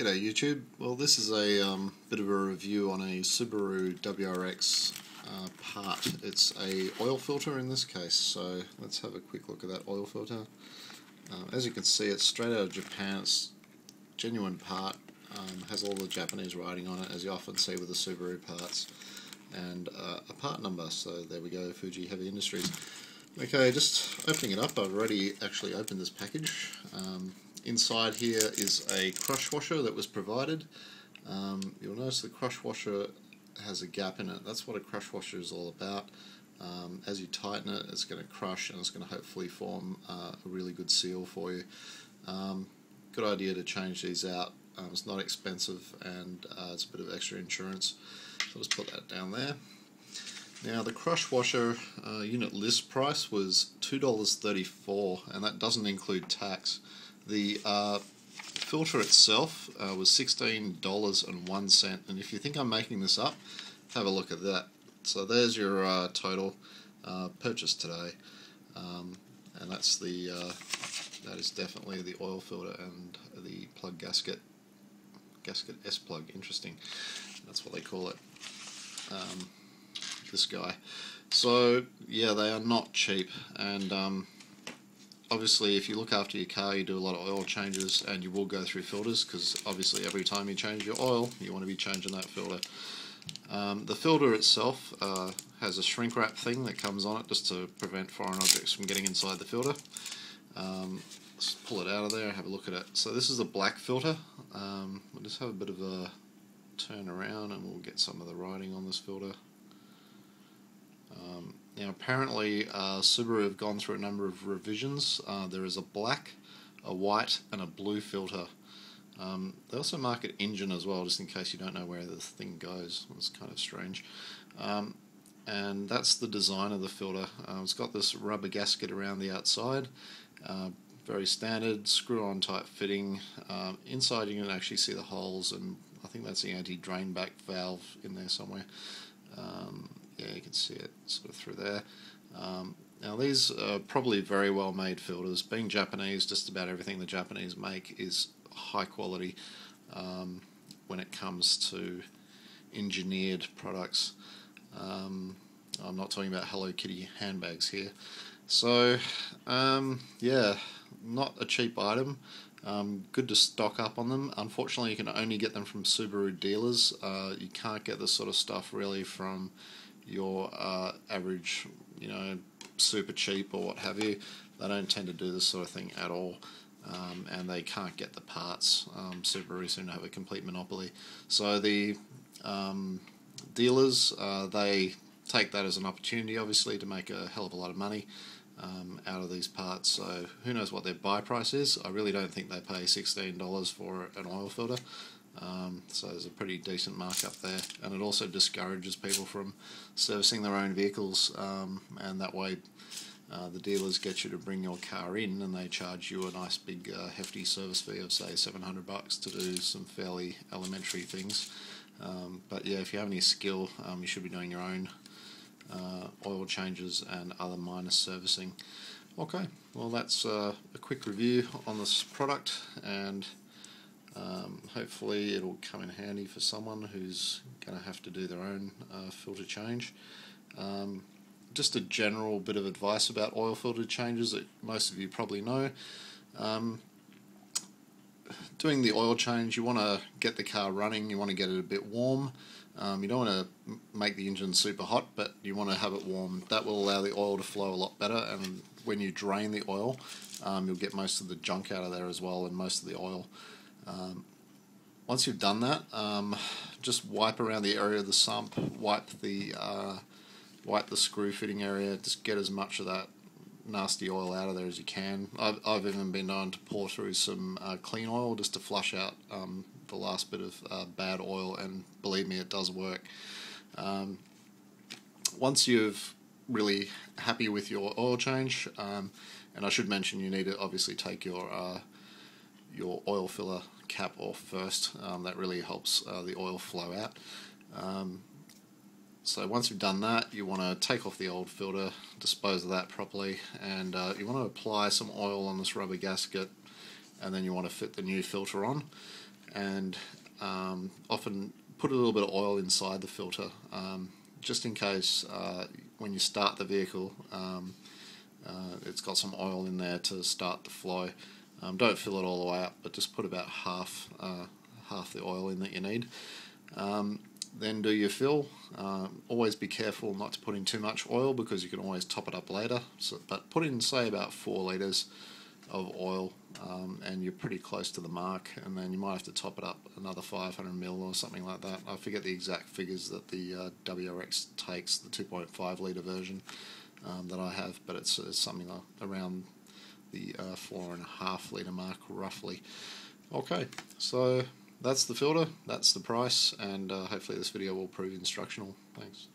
G'day YouTube. Well, this is a bit of a review on a Subaru WRX part. It's a oil filter in this case, so let's have a quick look at that oil filter. As you can see, it's straight out of Japan. It's a genuine part, has all the Japanese writing on it, as you often see with the Subaru parts, and a part number, so there we go, Fuji Heavy Industries. Okay, just opening it up, I've already actually opened this package. Inside here is a crush washer that was provided. You'll notice the crush washer has a gap in it. That's what a crush washer is all about. As you tighten it, it's going to crush and it's going to hopefully form a really good seal for you. Good idea to change these out. It's not expensive and it's a bit of extra insurance. So I'll just put that down there. Now the crush washer unit list price was $2.34, and that doesn't include tax. The filter itself was $16.01, and if you think I'm making this up, have a look at that. So there's your total purchase today, and that's that is definitely the oil filter and the plug gasket S plug. Interesting, that's what they call it. This guy. So yeah, they are not cheap, and obviously if you look after your car, you do a lot of oil changes and you will go through filters, because obviously every time you change your oil you want to be changing that filter. The filter itself has a shrink wrap thing that comes on it just to prevent foreign objects from getting inside the filter. Let's pull it out of there and have a look at it. So this is a black filter. We'll just have a bit of a turn around and we'll get some of the writing on this filter. Now apparently Subaru have gone through a number of revisions. There is a black, a white and a blue filter. They also market engine as well, just in case you don't know where this thing goes. It's kind of strange. And that's the design of the filter. It's got this rubber gasket around the outside. Very standard, screw-on type fitting. Inside you can actually see the holes, and I think that's the anti-drain back valve in there somewhere. Yeah, you can see it sort of through there. Now these are probably very well made filters. Being Japanese, just about everything the Japanese make is high quality when it comes to engineered products. I'm not talking about Hello Kitty handbags here. So yeah, not a cheap item. Good to stock up on them. Unfortunately you can only get them from Subaru dealers. You can't get this sort of stuff really from your average, super cheap or what have you. They don't tend to do this sort of thing at all, and they can't get the parts. Subaru seem to have a complete monopoly. So the dealers, they take that as an opportunity, obviously, to make a hell of a lot of money out of these parts. So who knows what their buy price is. I really don't think they pay $16 for an oil filter. So there's a pretty decent markup there, and it also discourages people from servicing their own vehicles, and that way the dealers get you to bring your car in and they charge you a nice big hefty service fee of say $700 to do some fairly elementary things. But yeah, if you have any skill, you should be doing your own oil changes and other minor servicing. Okay, well that's a quick review on this product, and hopefully it'll come in handy for someone who's going to have to do their own filter change. Just a general bit of advice about oil filter changes that most of you probably know. Doing the oil change, you want to get the car running, you want to get it a bit warm. You don't want to make the engine super hot, but you want to have it warm. That will allow the oil to flow a lot better, and when you drain the oil, you'll get most of the junk out of there as well, and most of the oil. Once you've done that, just wipe around the area of the sump, wipe the screw fitting area, just get as much of that nasty oil out of there as you can. I've even been known to pour through some clean oil just to flush out the last bit of bad oil, and believe me, it does work. Once you've really happy with your oil change, and I should mention you need to obviously take your oil filler cap off first. That really helps the oil flow out. So once you've done that, you want to take off the old filter, dispose of that properly, and you want to apply some oil on this rubber gasket, and then you want to fit the new filter on. and often put a little bit of oil inside the filter, just in case when you start the vehicle it's got some oil in there to start the flow. Don't fill it all the way up, but just put about half the oil in that you need. Then do your fill. Always be careful not to put in too much oil, because you can always top it up later. But put in, say, about 4 litres of oil, and you're pretty close to the mark, and then you might have to top it up another 500 ml or something like that. I forget the exact figures that the WRX takes, the 2.5 litre version that I have, but it's something around the 4.5 litre mark roughly. Okay, so that's the filter, that's the price, and hopefully this video will prove instructional. Thanks.